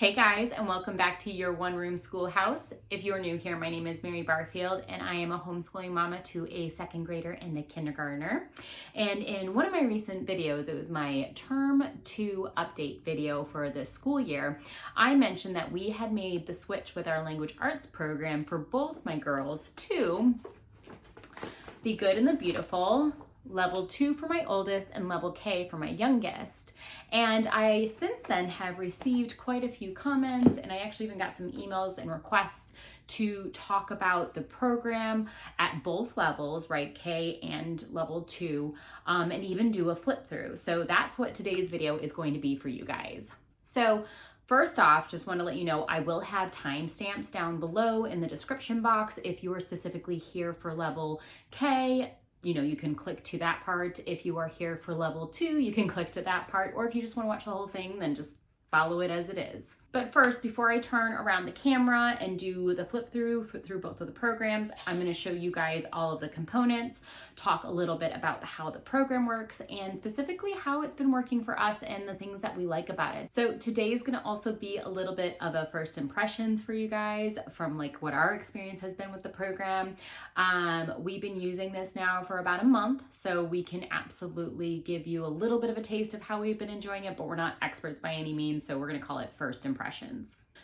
Hey guys, and welcome back to your One Room Schoolhouse. If you're new here, my name is Mary Barfield, and I am a homeschooling mama to a second grader and a kindergartner. And in one of my recent videos, it was my Term 2 update video for this school year, I mentioned that we had made the switch with our language arts program for both my girls to the Good and the Beautiful, level 2 for my oldest and level K for my youngest. And I since then have received quite a few comments, and I actually even got some emails and requests to talk about the program at both levels, right, K and level 2, and even do a flip through. So that's what today's video is going to be for you guys. So first off, just want to let you know I will have timestamps down below in the description box if you are specifically here for level K. You can click to that part. If you are here for level 2, you can click to that part. Or if you just want to watch the whole thing, then just follow it as it is. But first, before I turn around the camera and do the flip through both of the programs, I'm going to show you guys all of the components, talk a little bit about how the program works, and specifically how it's been working for us and the things that we like about it. So today is going to also be a little bit of a first impressions for you guys from like what our experience has been with the program. We've been using this now for about a month, so we can absolutely give you a little bit of a taste of how we've been enjoying it, but we're not experts by any means, so we're going to call it first impressions.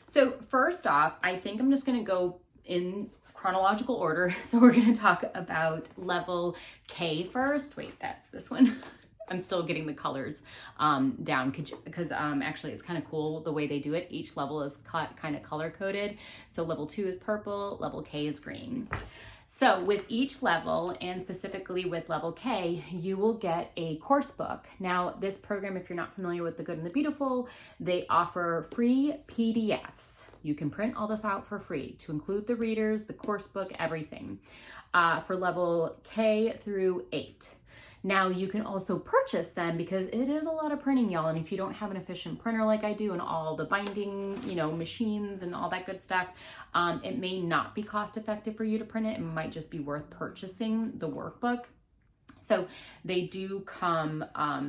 So first off, I think I'm just going to go in chronological order. So we're going to talk about level K first. Wait, that's this one. I'm still getting the colors down because actually it's kind of cool the way they do it. Each level is kind of color coded. So level 2 is purple, level K is green. So with each level, and specifically with level K, you will get a course book. Now, this program, if you're not familiar with the Good and the Beautiful, they offer free PDFs. You can print all this out for free to include the readers, the course book, everything for level K through 8. Now you can also purchase them because it is a lot of printing, y'all. And if you don't have an efficient printer like I do and all the binding, machines and all that good stuff, it may not be cost effective for you to print it. It might just be worth purchasing the workbook. So they do come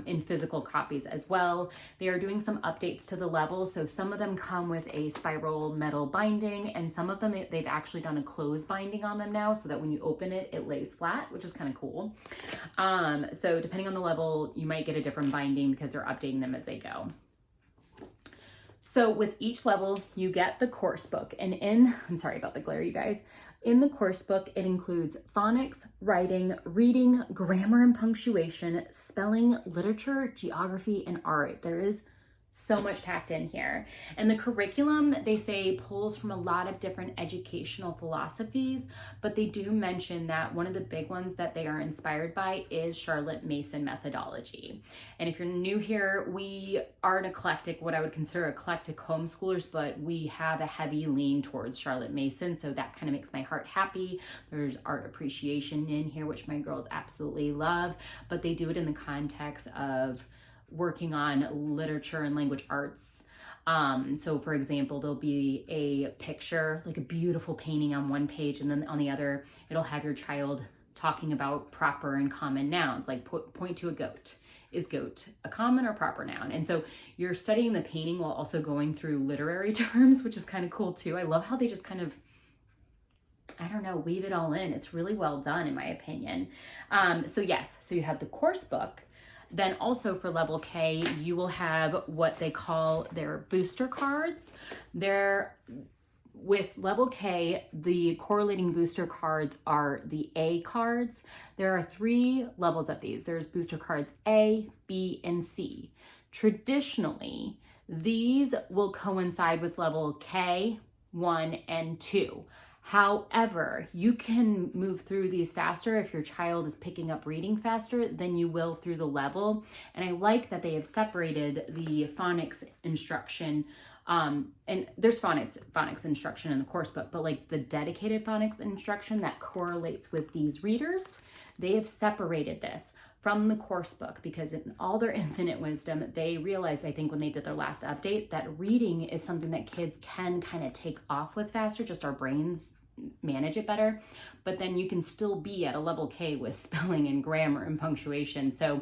in physical copies as well. They are doing some updates to the levels. So some of them come with a spiral metal binding, and some of them they've actually done a closed binding on them now so that when you open it, it lays flat, which is kind of cool. So depending on the level, you might get a different binding because they're updating them as they go. So with each level, you get the course book. And I'm sorry about the glare, you guys. In the course book, it includes phonics, writing, reading, grammar and punctuation, spelling, literature, geography, and art. There is so much packed in here. And the curriculum, they say, pulls from a lot of different educational philosophies, but they do mention that one of the big ones that they are inspired by is Charlotte Mason methodology. And if you're new here, we are an eclectic, what I would consider eclectic homeschoolers, but we have a heavy lean towards Charlotte Mason, so that kind of makes my heart happy. There's art appreciation in here, which my girls absolutely love, but they do it in the context of working on literature and language arts. So for example, there'll be a picture, like a beautiful painting on one page, and then on the other, it'll have your child talking about proper and common nouns, like point to a goat. Is goat a common or proper noun? And so you're studying the painting while also going through literary terms, which is kind of cool too. I love how they just kind of, weave it all in. It's really well done in my opinion. So you have the course book. Then also for level K, you will have what they call their booster cards. With level K, the correlating booster cards are the A cards. There are 3 levels of these. There's booster cards A, B, and C. Traditionally, these will coincide with level K, 1, and 2. However, you can move through these faster if your child is picking up reading faster than you will through the level. And I like that they have separated the phonics instruction. And there's phonics instruction in the course book, but like the dedicated phonics instruction that correlates with these readers, they have separated this from the course book because in all their infinite wisdom, they realized, I think when they did their last update, that reading is something that kids can kind of take off with faster, just our brains manage it better, but then you can still be at a level K with spelling and grammar and punctuation. So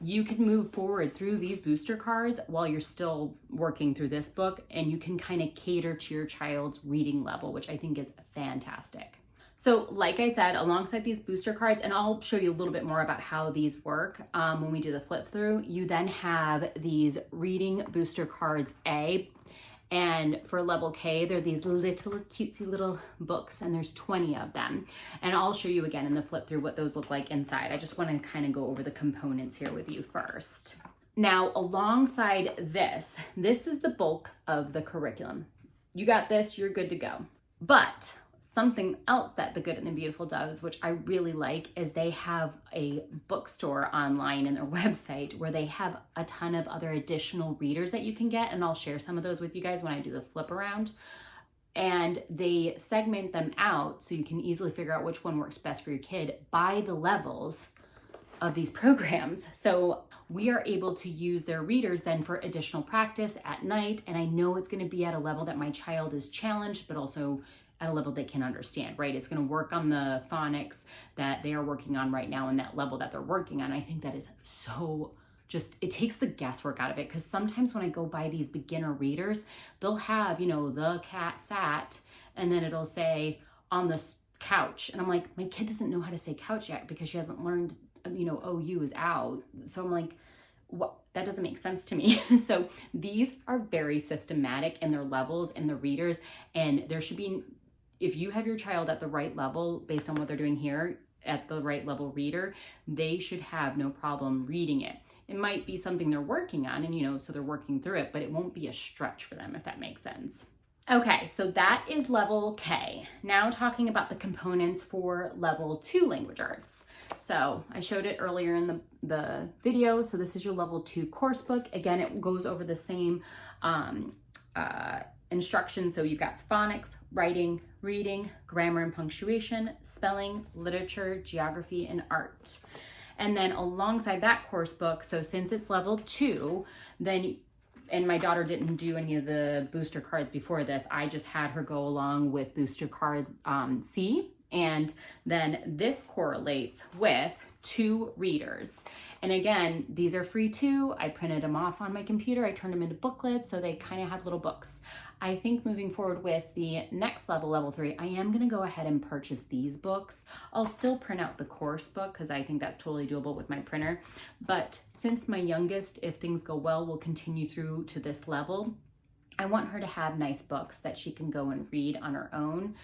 you can move forward through these booster cards while you're still working through this book, and you can kind of cater to your child's reading level, which I think is fantastic. So like I said, alongside these booster cards, and I'll show you a little bit more about how these work when we do the flip through, you then have these reading booster cards A, and for level K, they're these little cutesy little books, and there's 20 of them. And I'll show you again in the flip through what those look like inside. I just want to kind of go over the components here with you first. Now, alongside this is the bulk of the curriculum. You got this, you're good to go. But something else that The Good and the Beautiful does, which I really like, is they have a bookstore online in their website where they have a ton of other additional readers that you can get, and I'll share some of those with you guys when I do the flip around. And they segment them out so you can easily figure out which one works best for your kid by the levels of these programs. So we are able to use their readers then for additional practice at night, and I know it's going to be at a level that my child is challenged, but also at a level they can understand, right? It's going to work on the phonics that they are working on right now and that level that they're working on. I think that is so just, it takes the guesswork out of it, because sometimes when I go by these beginner readers, they'll have, you know, the cat sat, and then it'll say on the couch. And I'm like, my kid doesn't know how to say couch yet because she hasn't learned, you know, OU is out. So I'm like, what? That doesn't make sense to me. So these are very systematic in their levels and the readers, and there should be, if you have your child at the right level, based on what they're doing here, at the right level reader, they should have no problem reading it. It might be something they're working on, and, you know, so they're working through it, but it won't be a stretch for them, if that makes sense. Okay, so that is level K. Now talking about the components for level 2 language arts. So I showed it earlier in the video. So this is your level 2 course book. Again, it goes over the same instructions. So you've got phonics, writing, reading, grammar and punctuation, spelling, literature, geography, and art. And then alongside that course book, so since it's level 2, then, and my daughter didn't do any of the booster cards before this, I just had her go along with booster card C. And then this correlates with 2 readers. And again, these are free too. I printed them off on my computer. I turned them into booklets, so they kind of have little books. I think moving forward with the next level, level 3, I am going to go ahead and purchase these books. I'll still print out the course book because I think that's totally doable with my printer. But since my youngest, if things go well, will continue through to this level, I want her to have nice books that she can go and read on her own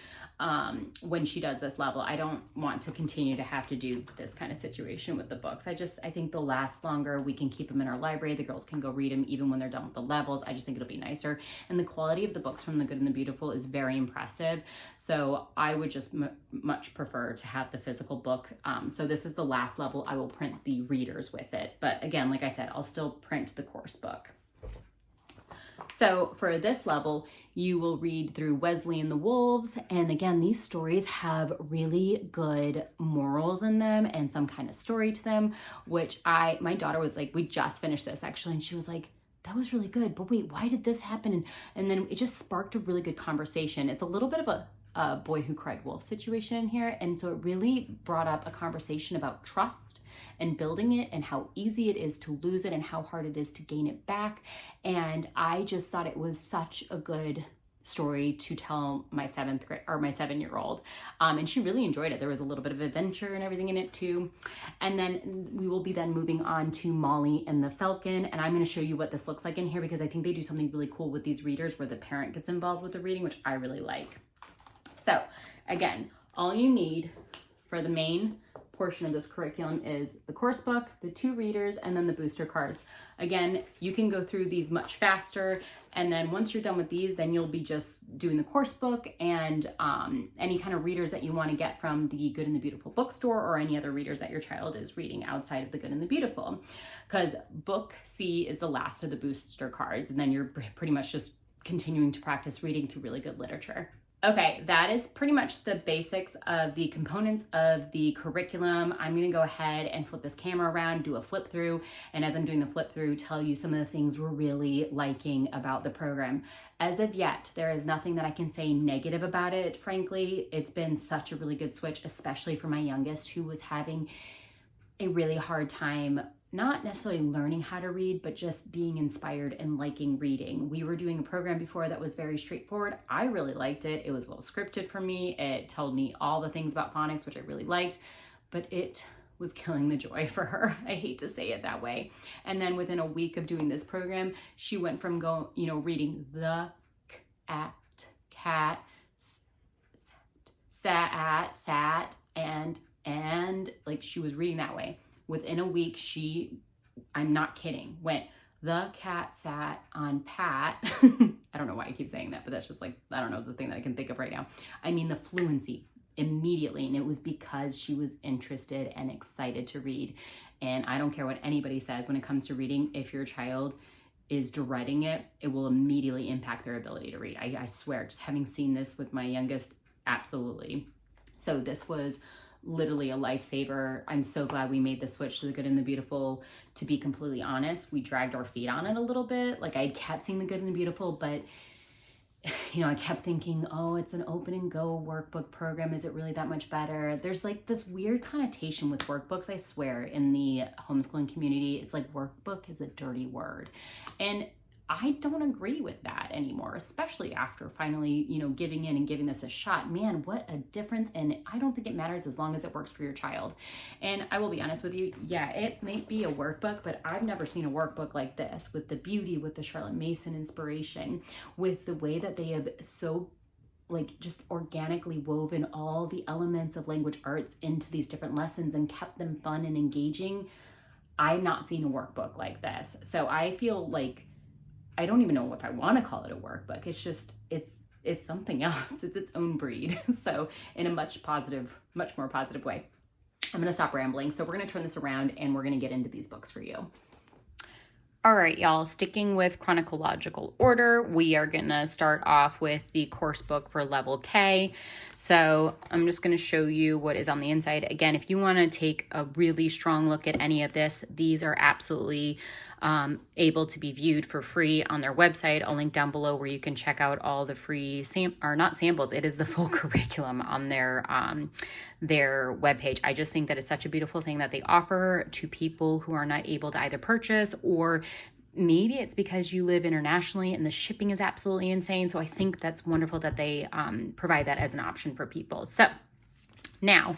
when she does this level. I don't want to continue to have to do this kind of situation with the books. I think they'll last longer. We can keep them in our library. The girls can go read them even when they're done with the levels. I just think it'll be nicer. And the quality of the books from The Good and the Beautiful is very impressive. So I would just much prefer to have the physical book. So this is the last level. I will print the readers with it. But again, like I said, I'll still print the course book. So for this level, you will read through Wesley and the Wolves. And again, these stories have really good morals in them and some kind of story to them, which my daughter was like, we just finished this actually. And she was like, that was really good, but wait, why did this happen? And then it just sparked a really good conversation. It's a little bit of a Boy Who Cried Wolf situation in here. And so it really brought up a conversation about trust and building it and how easy it is to lose it and how hard it is to gain it back. And I just thought it was such a good story to tell my 7-year-old. And she really enjoyed it. There was a little bit of adventure and everything in it too. And then we will be then moving on to Molly and the Falcon. And I'm going to show you what this looks like in here because I think they do something really cool with these readers where the parent gets involved with the reading, which I really like. So again, all you need for the main portion of this curriculum is the course book, the 2 readers, and then the booster cards. Again, you can go through these much faster, and then once you're done with these, then you'll be just doing the course book and any kind of readers that you want to get from the Good and the Beautiful bookstore or any other readers that your child is reading outside of the Good and the Beautiful. Because book C is the last of the booster cards, and then you're pretty much just continuing to practice reading through really good literature. Okay, that is pretty much the basics of the components of the curriculum. I'm going to go ahead and flip this camera around, do a flip through, and as I'm doing the flip through, tell you some of the things we're really liking about the program. As of yet, there is nothing that I can say negative about it, frankly. It's been such a really good switch, especially for my youngest, who was having a really hard time not necessarily learning how to read, but just being inspired and liking reading. We were doing a program before that was very straightforward. I really liked it. It was well scripted for me. It told me all the things about phonics, which I really liked, but it was killing the joy for her. I hate to say it that way. And then within a week of doing this program, she went from reading the cat, sat, and like she was reading that way. Within a week, I'm not kidding, went, the cat sat on Pat. I don't know why I keep saying that, but that's just like, I don't know, the thing that I can think of right now. I mean, the fluency immediately. And it was because she was interested and excited to read. And I don't care what anybody says when it comes to reading. If your child is dreading it, it will immediately impact their ability to read. I swear, just having seen this with my youngest, absolutely. So this was literally a lifesaver. I'm so glad we made the switch to The Good and the Beautiful. To be completely honest, we dragged our feet on it a little bit. Like, I kept seeing The Good and the Beautiful, but I kept thinking, oh, it's an open and go workbook program. Is it really that much better? There's like this weird connotation with workbooks, I swear, in the homeschooling community. It's like workbook is a dirty word. And I don't agree with that anymore, especially after finally, giving in and giving this a shot. Man, what a difference. And I don't think it matters as long as it works for your child. And I will be honest with you, yeah, it may be a workbook, but I've never seen a workbook like this, with the beauty, with the Charlotte Mason inspiration, with the way that they have so just organically woven all the elements of language arts into these different lessons and kept them fun and engaging. I've not seen a workbook like this. So I feel like, I don't even know if I want to call it a workbook. It's just, it's something else. It's its own breed. So in a much more positive way. I'm going to stop rambling. So we're going to turn this around and we're going to get into these books for you. All right, y'all, sticking with chronological order, we are going to start off with the course book for level K. So I'm just going to show you what is on the inside. Again, if you want to take a really strong look at any of this, these are absolutely able to be viewed for free on their website. I'll link down below where you can check out all the free not samples. It is the full curriculum on their webpage. I just think that it's such a beautiful thing that they offer to people who are not able to either purchase, or maybe it's because you live internationally and the shipping is absolutely insane. So I think that's wonderful that they provide that as an option for people. So now,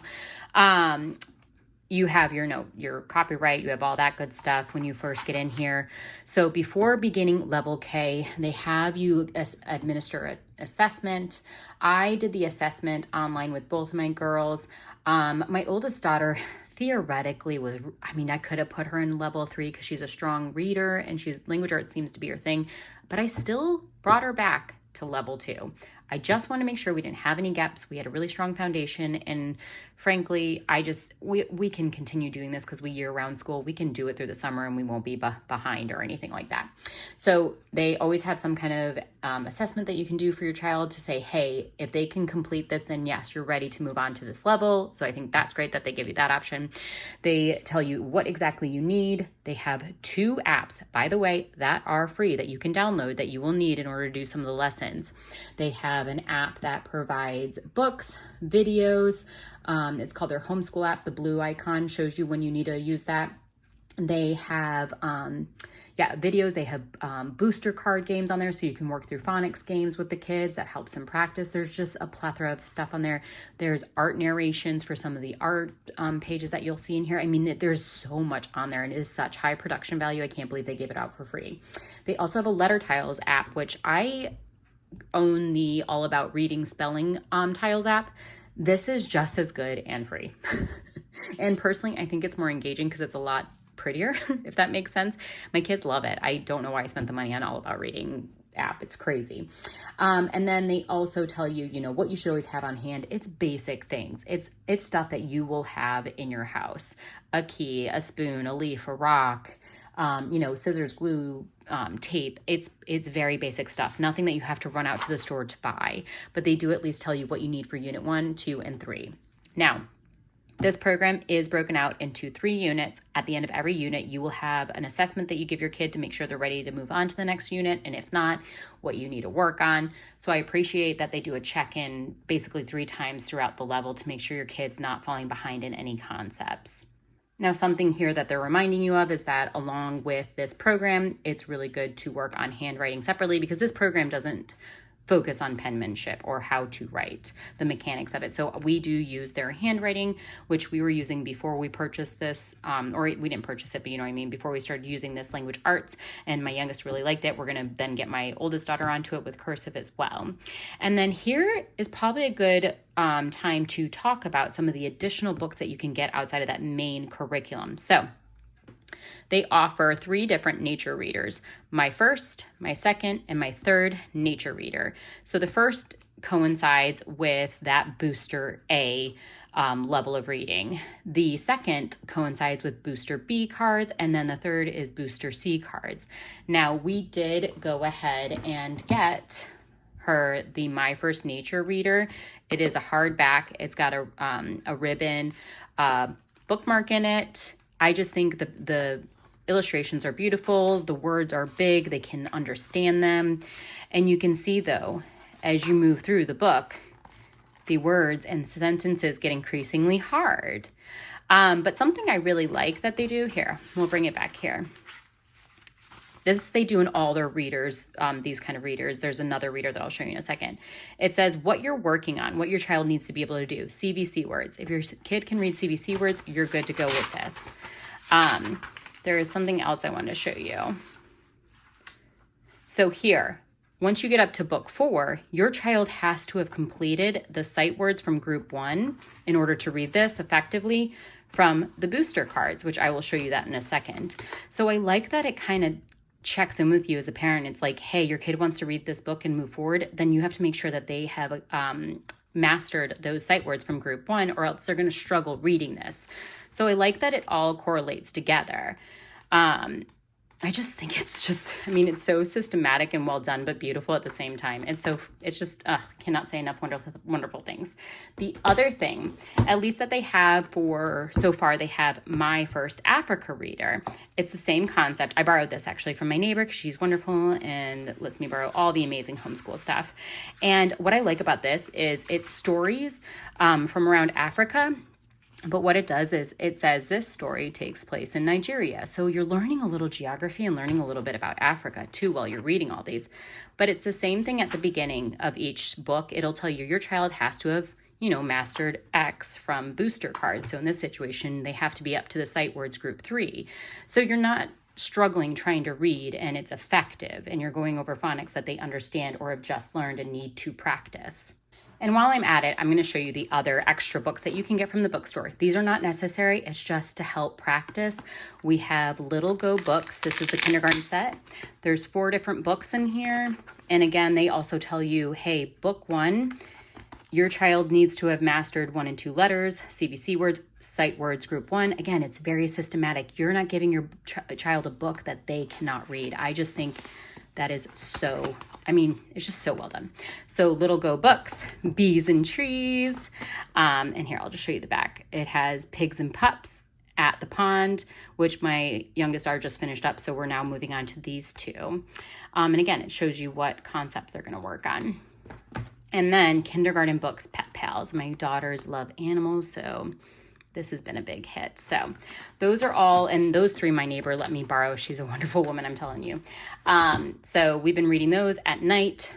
you have your copyright, you have all that good stuff when you first get in here. So before beginning level K, they have you administer an assessment. I did the assessment online with both of my girls. My oldest daughter theoretically I could have put her in level 3 because she's a strong reader and language arts seems to be her thing, but I still brought her back to level 2. I just want to make sure we didn't have any gaps. We had a really strong foundation, and frankly, we can continue doing this because we year-round school. We can do it through the summer and we won't be behind or anything like that. So they always have some kind of assessment that you can do for your child to say, hey, if they can complete this, then yes, you're ready to move on to this level. So I think that's great that they give you that option. They tell you what exactly you need. They have 2 apps, by the way, that are free that you can download that you will need in order to do some of the lessons. They have an app that provides books, videos. It's called their homeschool app. The blue icon shows you when you need to use that. They have videos. They have booster card games on there, so you can work through phonics games with the kids. That helps them practice. There's just a plethora of stuff on there. There's art narrations for some of the art pages that you'll see in here. I mean, there's so much on there, and it is such high production value. I can't believe they give it out for free. They also have a letter tiles app, which I own the All About Reading Spelling tiles app. This is just as good and free. And personally, I think it's more engaging because it's a lot prettier, if that makes sense. My kids love it. I don't know why I spent the money on All About Reading app. It's crazy. And then they also tell you, what you should always have on hand. It's basic things. It's stuff that you will have in your house. A key, a spoon, a leaf, a rock, scissors, glue, tape. It's very basic stuff. Nothing that you have to run out to the store to buy, but they do at least tell you what you need for unit 1, 2, and 3. Now, this program is broken out into 3 units. At the end of every unit, you will have an assessment that you give your kid to make sure they're ready to move on to the next unit, and if not, what you need to work on. So I appreciate that they do a check-in basically 3 times throughout the level to make sure your kid's not falling behind in any concepts. Now, something here that they're reminding you of is that along with this program, it's really good to work on handwriting separately, because this program doesn't focus on penmanship or how to write, the mechanics of it. So we do use their handwriting, which we were using before we purchased this, or we didn't purchase it, but you know what I mean, before we started using this Language Arts, and my youngest really liked it. We're gonna then get my oldest daughter onto it with cursive as well. And then here is probably a good time to talk about some of the additional books that you can get outside of that main curriculum. So they offer 3 different nature readers: my first, my second, and my third nature reader. So the first coincides with that Booster A level of reading. The second coincides with Booster B cards, and then the third is Booster C cards. Now, we did go ahead and get her the My First Nature Reader. It is a hardback. It's got a ribbon bookmark in it. I just think the illustrations are beautiful. The words are big. They can understand them. And you can see, though, as you move through the book, the words and sentences get increasingly hard. But something I really like that they do here, we'll bring it back here. This they do in all their readers, these kind of readers. There's another reader that I'll show you in a second. It says what you're working on, what your child needs to be able to do. CVC words. If your kid can read CVC words, you're good to go with this. There is something else I want to show you. So here, once you get up to book 4, your child has to have completed the sight words from group 1 in order to read this effectively from the booster cards, which I will show you that in a second. So I like that it kind of checks in with you as a parent. It's like, hey, your kid wants to read this book and move forward, then you have to make sure that they have mastered those sight words from group 1, or else they're going to struggle reading this. So I like that it all correlates together. I just think it's so systematic and well done, but beautiful at the same time. And so it's just, cannot say enough wonderful things. The other thing, at least that they have so far, they have My First Africa Reader. It's the same concept. I borrowed this actually from my neighbor because she's wonderful and lets me borrow all the amazing homeschool stuff. And what I like about this is it's stories from around Africa. But what it does is it says this story takes place in Nigeria. So you're learning a little geography and learning a little bit about Africa too while you're reading all these. But it's the same thing at the beginning of each book. It'll tell you your child has to have, mastered X from booster cards. So in this situation, they have to be up to the sight words group 3. So you're not struggling trying to read, and it's effective, and you're going over phonics that they understand or have just learned and need to practice. And while I'm at it, I'm going to show you the other extra books that you can get from the bookstore. These are not necessary. It's just to help practice. We have Little Go books. This is the kindergarten set. There's 4 different books in here. And again, they also tell you, hey, book 1, your child needs to have mastered 1 and 2 letters, CVC words, sight words, group 1. Again, it's very systematic. You're not giving your child a book that they cannot read. I just think that is it's just so well done. So Little Go books, Bees and Trees. And here, I'll just show you the back. It has Pigs and Pups, At the Pond, which my youngest are just finished up. So we're now moving on to these 2. And again, it shows you what concepts they're going to work on. And then kindergarten books, Pet Pals. My daughters love animals, so this has been a big hit. So those are all, and those 3 my neighbor let me borrow. She's a wonderful woman, I'm telling you. So we've been reading those at night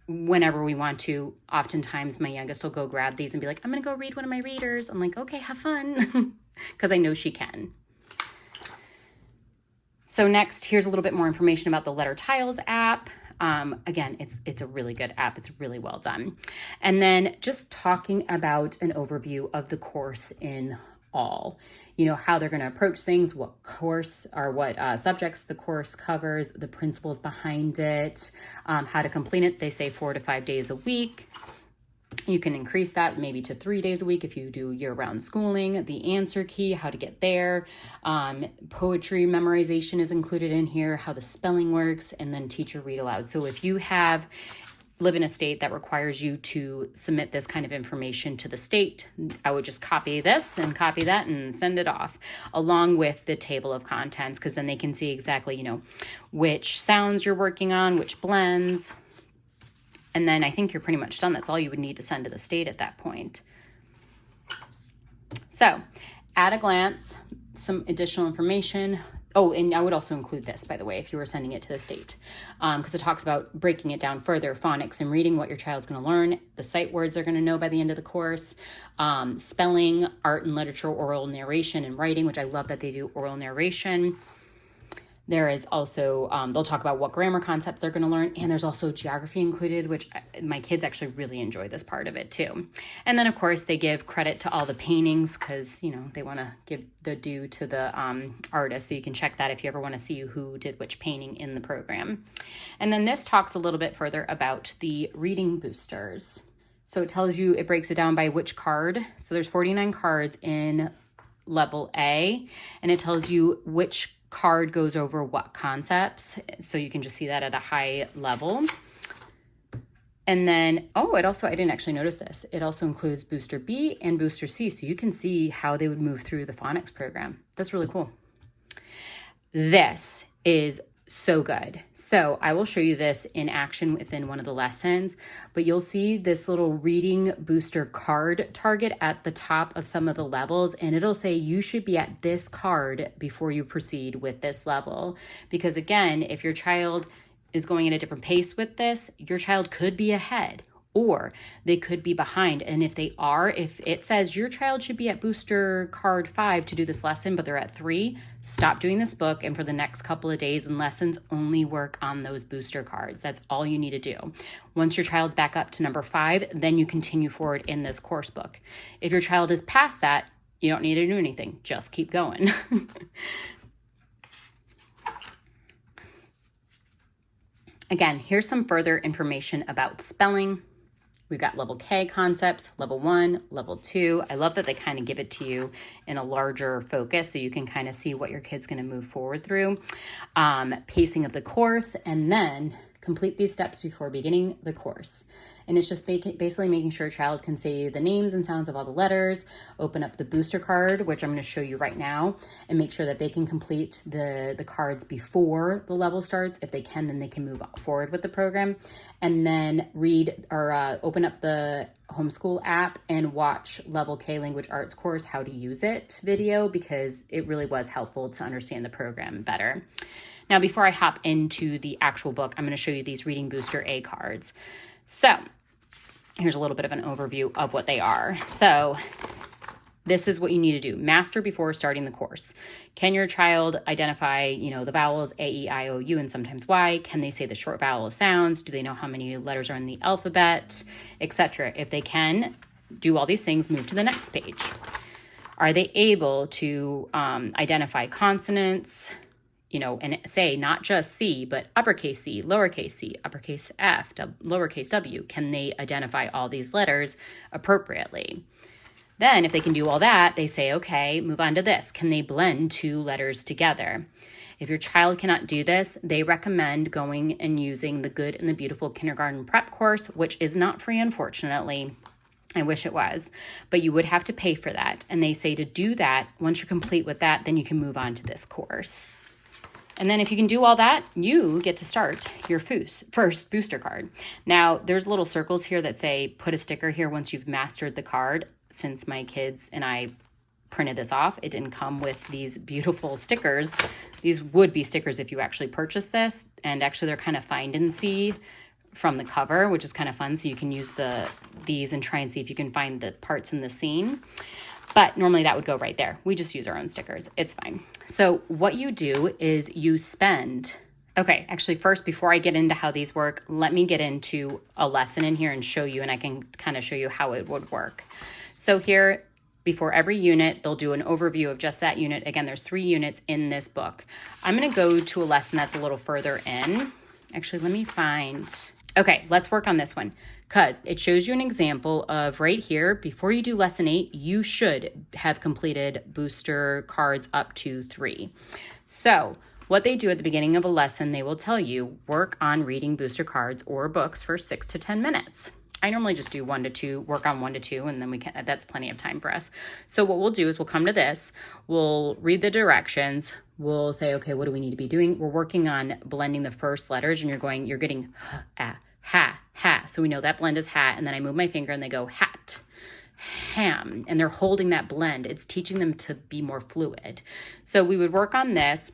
whenever we want to. Oftentimes my youngest will go grab these and be like, I'm going to go read one of my readers. I'm like, okay, have fun, because I know she can. So next, here's a little bit more information about the Letter Tiles app. Again, it's a really good app. It's really well done. And then just talking about an overview of the course in all, how they're going to approach things, what course or what subjects the course covers, the principles behind it, how to complete it. They say 4 to 5 days a week. You can increase that maybe to 3 days a week if you do year-round schooling. The answer key, how to get there. Poetry memorization is included in here, how the spelling works, and then teacher read aloud. So if you live in a state that requires you to submit this kind of information to the state, I would just copy this and copy that and send it off, along with the table of contents, because then they can see exactly, which sounds you're working on, which blends. And then I think you're pretty much done. That's all you would need to send to the state at that point. So, at a glance, some additional information. Oh, and I would also include this, by the way, if you were sending it to the state, because it talks about breaking it down further, phonics and reading, what your child's going to learn, the sight words they're going to know by the end of the course, spelling, art and literature, oral narration and writing, which I love that they do oral narration. There is also, they'll talk about what grammar concepts they're going to learn. And there's also geography included, which my kids actually really enjoy this part of it too. And then, of course, they give credit to all the paintings because, you know, they want to give the due to the artist. So you can check that if you ever want to see who did which painting in the program. And then this talks a little bit further about the reading boosters. So it tells you, it breaks it down by which card. So there's 49 cards in level A, and it tells you which card goes over what concepts, so you can just see that at a high level. And then, oh, it also, I didn't actually notice this, it also includes Booster B and Booster C, so you can see how they would move through the phonics program. That's really cool. This is so good. So I will show you this in action within one of the lessons, but you'll see this little reading booster card target at the top of some of the levels, and it'll say you should be at this card before you proceed with this level. Because again, if your child is going at a different pace with this, your child could be ahead or they could be behind. And if they are, if it says your child should be at booster card 5 to do this lesson, but they're at 3, stop doing this book. And for the next couple of days and lessons, only work on those booster cards. That's all you need to do. Once your child's back up to number 5, then you continue forward in this course book. If your child is past that, you don't need to do anything. Just keep going. Again, here's some further information about spelling. We've got level K concepts, level 1, level 2. I love that they kind of give it to you in a larger focus so you can kind of see what your kid's going to move forward through. Pacing of the course, and then complete these steps before beginning the course. And it's just basically making sure a child can say the names and sounds of all the letters, open up the booster card, which I'm going to show you right now, and make sure that they can complete the cards before the level starts. If they can, then they can move forward with the program. And then read or open up the homeschool app and watch level K language arts course, how to use it video, because it really was helpful to understand the program better. Now, before I hop into the actual book, I'm going to show you these Reading Booster A cards. So here's a little bit of an overview of what they are. So this is what you need to do. Master before starting the course. Can your child identify, the vowels A, E, I, O, U, and sometimes Y? Can they say the short vowel sounds? Do they know how many letters are in the alphabet, etc.? If they can do all these things, move to the next page. Are they able to identify consonants? And say not just C, but uppercase C, lowercase c, uppercase F, lowercase W. Can they identify all these letters appropriately? Then if they can do all that, they say, okay, move on to this. Can they blend 2 letters together? If your child cannot do this, they recommend going and using the Good and the Beautiful Kindergarten Prep course, which is not free, unfortunately. I wish it was, but you would have to pay for that. And they say to do that, once you're complete with that, then you can move on to this course. And then if you can do all that, you get to start your first booster card. Now, there's little circles here that say put a sticker here once you've mastered the card. Since my kids and I printed this off, it didn't come with these beautiful stickers. These would be stickers if you actually purchase this. And actually, they're kind of find and see from the cover, which is kind of fun. So you can use these and try and see if you can find the parts in the scene. But normally that would go right there. We just use our own stickers. It's fine. So what you do is you spend... Okay, actually first, before I get into how these work, let me get into a lesson in here and show you, and I can kind of show you how it would work. So here, before every unit, they'll do an overview of just that unit. Again, there's 3 units in this book. I'm going to go to a lesson that's a little further in. Actually, let me find... Okay, let's work on this one because it shows you an example of right here. Before you do lesson 8, you should have completed booster cards up to 3. So what they do at the beginning of a lesson, they will tell you work on reading booster cards or books for 6 to 10 minutes. I normally just do 1 to 2, work on 1 to 2, and then that's plenty of time for us. So what we'll do is we'll come to this, we'll read the directions, we'll say, okay, what do we need to be doing? We're working on blending the first letters, and you're getting ha, ha. So we know that blend is hat, and then I move my finger and they go hat, ham, and they're holding that blend. It's teaching them to be more fluid. So we would work on this.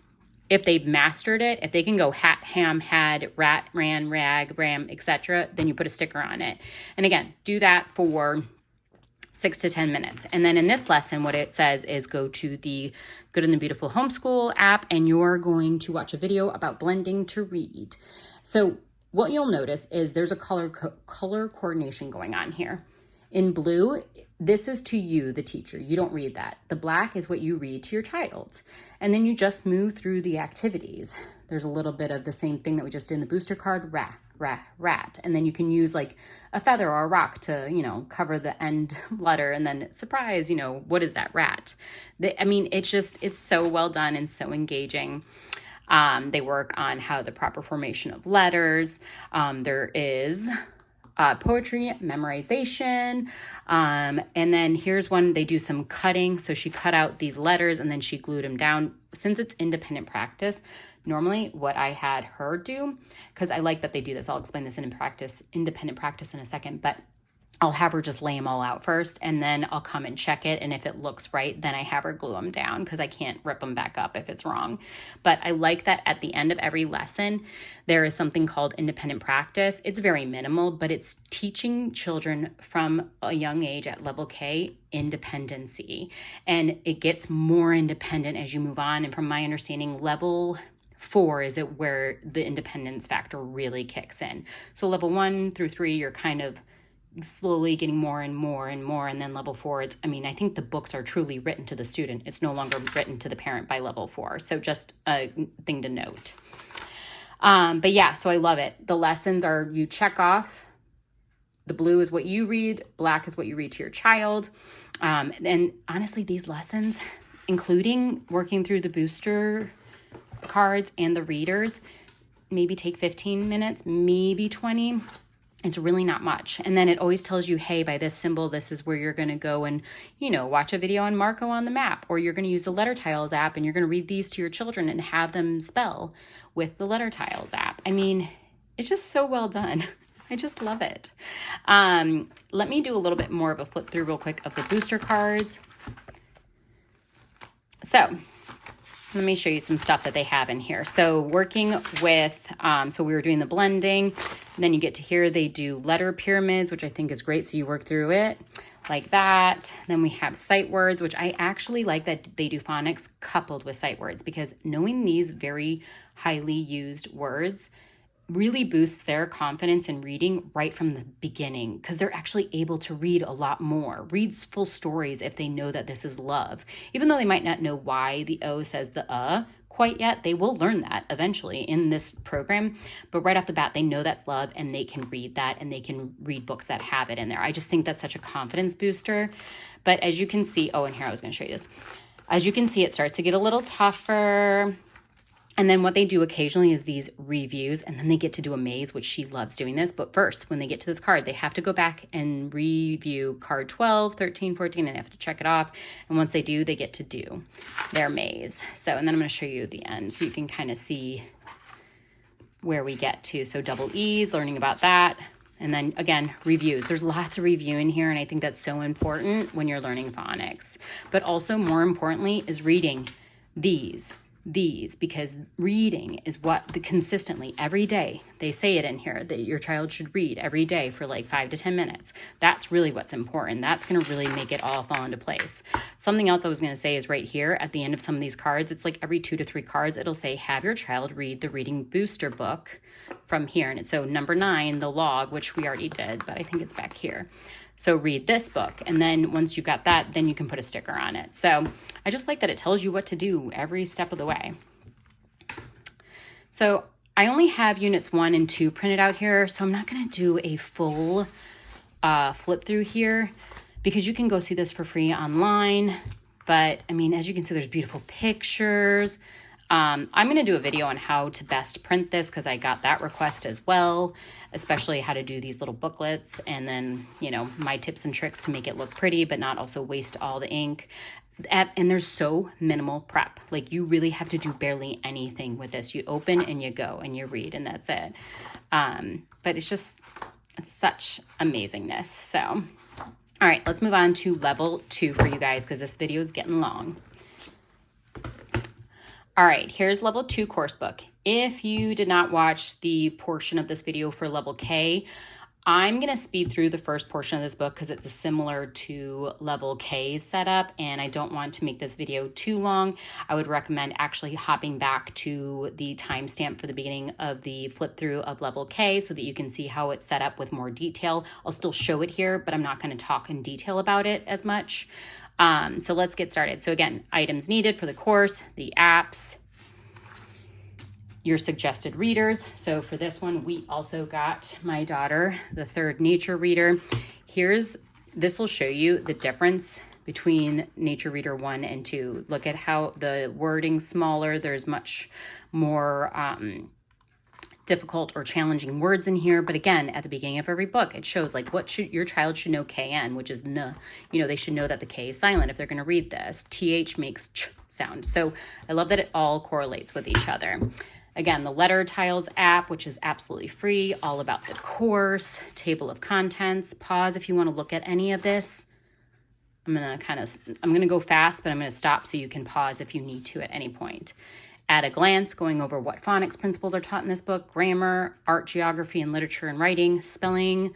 If they've mastered it, if they can go hat, ham, had, rat, ran, rag, ram, etc., then you put a sticker on it. And again, do that for 6 to 10 minutes. And then in this lesson, what it says is go to the Good and the Beautiful Homeschool app, and you're going to watch a video about blending to read. So what you'll notice is there's a color coordination going on here. In blue, this is to you, the teacher. You don't read that. The black is what you read to your child. And then you just move through the activities. There's a little bit of the same thing that we just did in the booster card, rat. And then you can use like a feather or a rock to, cover the end letter, and then surprise, what is that, rat? It's so well done and so engaging. They work on how the proper formation of letters. There is poetry memorization. And then here's one, they do some cutting. So she cut out these letters and then she glued them down. Since it's independent practice, normally what I had her do, because I like that they do this, I'll explain this in independent practice in a second, but I'll have her just lay them all out first, and then I'll come and check it. And if it looks right, then I have her glue them down, because I can't rip them back up if it's wrong. But I like that at the end of every lesson, there is something called independent practice. It's very minimal, but it's teaching children from a young age at level K independency. And it gets more independent as you move on. And from my understanding, level 4 is it where the independence factor really kicks in. So level 1 through 3, you're kind of slowly getting more and more and more. And then level 4, I think the books are truly written to the student. It's no longer written to the parent by level 4. So just a thing to note. But yeah, so I love it. The lessons are, you check off. The blue is what you read. Black is what you read to your child. And honestly, these lessons, including working through the booster cards and the readers, maybe take 15 minutes, maybe 20. It's really not much. And then it always tells you, hey, by this symbol, this is where you're going to go and, watch a video on Marco on the map, or you're going to use the Letter Tiles app and you're going to read these to your children and have them spell with the Letter Tiles app. It's just so well done. I just love it. Let me do a little bit more of a flip through real quick of the booster cards. So let me show you some stuff that they have in here. So working with, so we were doing the blending, and then you get to here, they do letter pyramids, which I think is great. So you work through it like that. Then we have sight words, which I actually like that they do phonics coupled with sight words, because knowing these very highly used words really boosts their confidence in reading right from the beginning, because they're actually able to read a lot more, read full stories if they know that this is love. Even though they might not know why the O says the quite yet, they will learn that eventually in this program. But right off the bat, they know that's love, and they can read that, and they can read books that have it in there. I just think that's such a confidence booster. But as you can see, and here I was going to show you this. As you can see, it starts to get a little tougher. And then what they do occasionally is these reviews, and then they get to do a maze, which she loves doing this. But first, when they get to this card, they have to go back and review card 12, 13, 14, and they have to check it off. And once they do, they get to do their maze. So, and then I'm going to show you the end so you can kind of see where we get to. So double E's, learning about that. And then again, reviews. There's lots of reviewing here, and I think that's so important when you're learning phonics. But also more importantly is reading these, because reading is what consistently every day, they say it in here that your child should read every day for like 5 to 10 minutes. That's really what's important. That's going to really make it all fall into place. Something else I was going to say is right here at the end of some of these cards, it's like every 2 to 3 cards, it'll say, have your child read the reading booster book from here. And it's so number 9, the log, which we already did, but I think it's back here. So read this book. And then once you've got that, then you can put a sticker on it. So I just like that it tells you what to do every step of the way. So I only have units 1 and 2 printed out here. So I'm not going to do a full flip through here, because you can go see this for free online. But as you can see, there's beautiful pictures. I'm going to do a video on how to best print this, because I got that request as well, especially how to do these little booklets, and then, my tips and tricks to make it look pretty, but not also waste all the ink. And there's so minimal prep. Like, you really have to do barely anything with this. You open and you go and you read, and that's it. But it's such amazingness. So All right, let's move on to level 2 for you guys because this video is getting long. All right, here's level 2 course book. If you did not watch the portion of this video for level K, I'm going to speed through the first portion of this book because it's similar to level K's setup, and I don't want to make this video too long. I would recommend actually hopping back to the timestamp for the beginning of the flip through of level K so that you can see how it's set up with more detail. I'll still show it here, but I'm not going to talk in detail about it as much. So let's get started. So again, items needed for the course, the apps, your suggested readers. So for this one, we also got my daughter, the third nature reader. This will show you the difference between nature reader 1 and 2. Look at how the wording's smaller. There's much more difficult or challenging words in here. But again, at the beginning of every book, it shows like your child should know KN, which is N. They should know that the K is silent if they're going to read this. TH makes ch sound. So I love that it all correlates with each other. Again, the Letter Tiles app, which is absolutely free, all about the course, table of contents. Pause if you want to look at any of this. I'm going to go fast, but I'm going to stop so you can pause if you need to at any point. At a glance, going over what phonics principles are taught in this book, grammar, art, geography, and literature and writing, spelling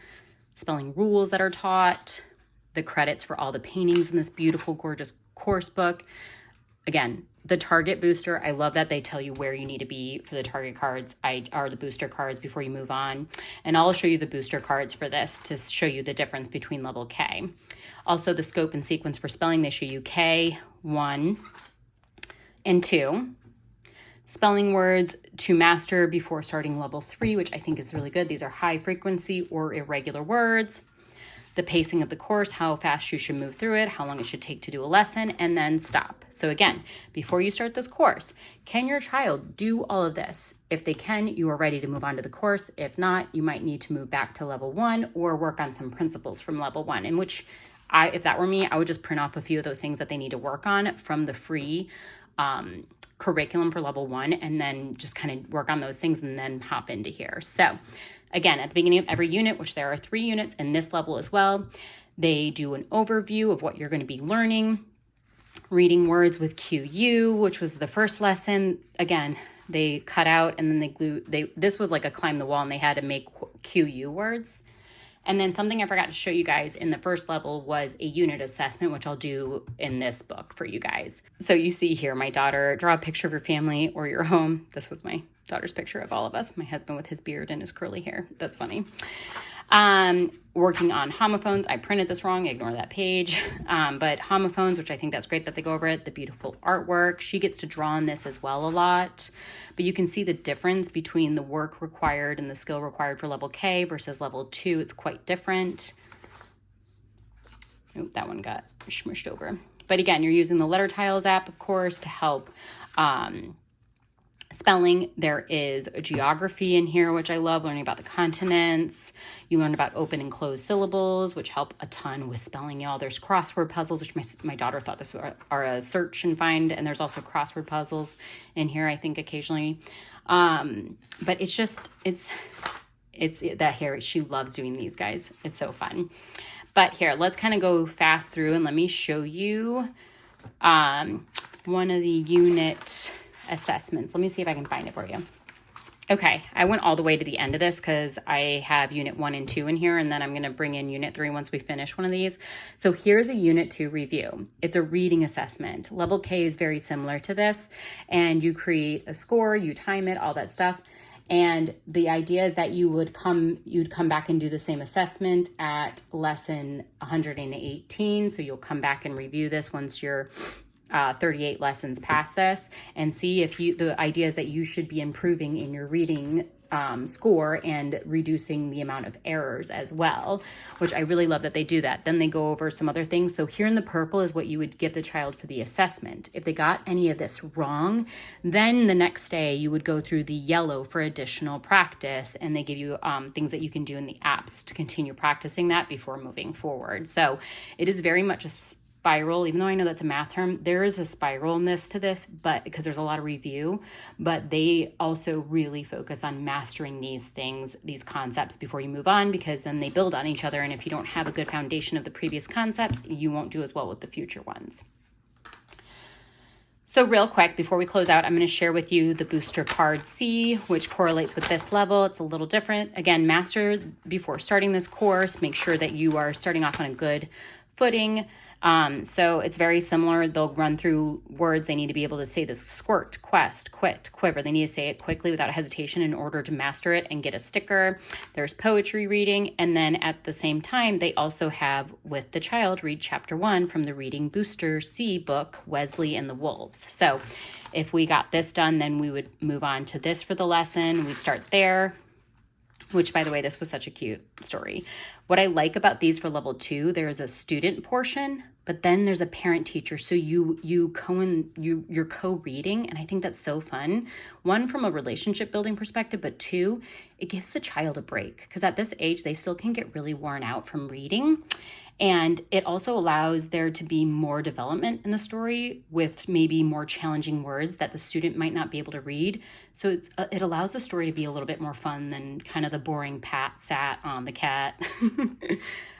rules that are taught, the credits for all the paintings in this beautiful, gorgeous course book. Again, the target booster, I love that they tell you where you need to be for the target cards are the booster cards before you move on. And I'll show you the booster cards for this to show you the difference between level K. Also, the scope and sequence for spelling, they show you K, 1, and 2. Spelling words to master before starting level 3, which I think is really good. These are high frequency or irregular words. The pacing of the course, how fast you should move through it, how long it should take to do a lesson, and then stop. So again, before you start this course, can your child do all of this? If they can, you are ready to move on to the course. If not, you might need to move back to level 1 or work on some principles from level 1, in which if that were me, I would just print off a few of those things that they need to work on from the free curriculum for level 1, and then just kind of work on those things and then hop into here. So again, at the beginning of every unit, which there are 3 units in this level as well, they do an overview of what you're going to be learning. Reading words with QU, which was the first lesson. Again, they cut out and then they glued, this was like a climb the wall and they had to make QU words. And then something I forgot to show you guys in the first level was a unit assessment, which I'll do in this book for you guys. So you see here, my daughter, draw a picture of your family or your home. This was my daughter's picture of all of us. My husband with his beard and his curly hair. That's funny. Working on homophones. I printed this wrong. Ignore that page. But homophones, which I think that's great that they go over it. The beautiful artwork. She gets to draw on this as well a lot. But you can see the difference between the work required and the skill required for level K versus level 2. It's quite different. Oh, that one got smushed over. But again, you're using the Letter Tiles app, of course, to help spelling. There is a geography in here, which I love, learning about the continents. You learn about open and closed syllables, which help a ton with spelling, y'all. There's crossword puzzles, which my daughter thought this are a search and find, and there's also crossword puzzles in here, I think, occasionally. But it's just, it's that hair. She loves doing these, guys. It's so fun. But here, let's kind of go fast through and let me show you one of the unit assessments. Let me see if I can find it for you. Okay, I went all the way to the end of this because I have unit 1 and 2 in here, and then I'm going to bring in unit 3 once we finish one of these. So here's a unit 2 review. It's a reading assessment. Level K is very similar to this, and you create a score, you time it, all that stuff. And the idea is that you'd come back and do the same assessment at lesson 118. So you'll come back and review this once you're 38 lessons past this, and see if the idea is that you should be improving in your reading score and reducing the amount of errors as well, which I really love that they do that. Then they go over some other things. So here in the purple is what you would give the child for the assessment. If they got any of this wrong, then the next day you would go through the yellow for additional practice, and they give you things that you can do in the apps to continue practicing that before moving forward. So it is very much a spiral, even though I know that's a math term, there is a spiralness to this, but because there's a lot of review, but they also really focus on mastering these things, these concepts before you move on, because then they build on each other. And if you don't have a good foundation of the previous concepts, you won't do as well with the future ones. So real quick, before we close out, I'm going to share with you the booster card C, which correlates with this level. It's a little different. Again, master before starting this course. Make sure that you are starting off on a good footing. So it's very similar. They'll run through words. They need to be able to say this: squirt, quest, quit, quiver. They need to say it quickly without hesitation in order to master it and get a sticker. There's poetry reading. And then at the same time, they also have with the child read chapter 1 from the Reading Booster C book, Wesley and the Wolves. So if we got this done, then we would move on to this for the lesson. We'd start there. Which, by the way, this was such a cute story. What I like about these for level 2, there's a student portion, but then there's a parent teacher. So you're co-reading, and I think that's so fun. 1, from a relationship building perspective, but 2, it gives the child a break, because at this age, they still can get really worn out from reading. And it also allows there to be more development in the story with maybe more challenging words that the student might not be able to read. So it allows the story to be a little bit more fun than kind of the boring Pat sat on the cat.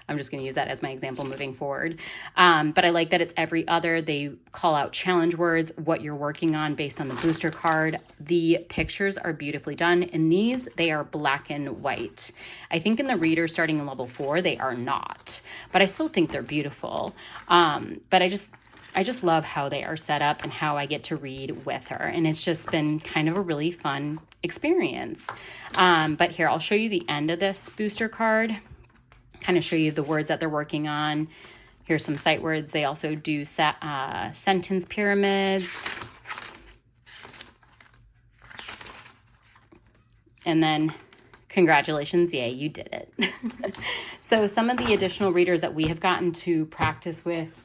I'm just going to use that as my example moving forward. But I like that it's every other. They call out challenge words, what you're working on based on the booster card. The pictures are beautifully done. In these, they are black and white. I think in the reader starting in level 4, they are not. But I still think they're beautiful. But I just love how they are set up and how I get to read with her. And it's just been kind of a really fun experience. But here, I'll show you the end of this booster card. Kind of show you the words that they're working on. Here's some sight words. They also do sentence pyramids. And then congratulations, yay, you did it. So some of the additional readers that we have gotten to practice with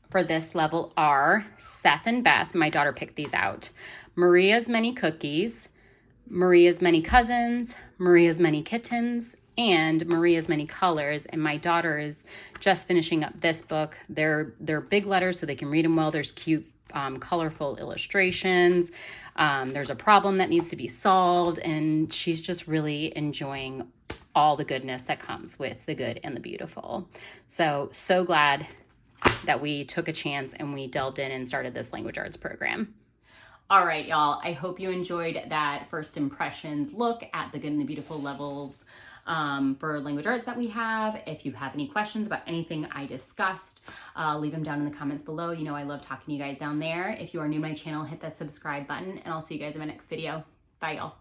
for this level are Seth and Beth. My daughter picked these out. Maria's Many Cookies, Maria's Many Cousins, Maria's Many Kittens, and Maria's Many Colors. And my daughter is just finishing up this book. They're big letters so they can read them well. There's cute, colorful illustrations. There's a problem that needs to be solved, and she's just really enjoying all the goodness that comes with the good and the beautiful. So glad that we took a chance and we delved in and started this language arts program. All right, y'all. I hope you enjoyed that first impressions look at the good and the beautiful levels for language arts that we have. If you have any questions about anything I discussed, leave them down in the comments below. You know I love talking to you guys down there. If you are new to my channel, hit that subscribe button, and I'll see you guys in my next video. Bye, y'all.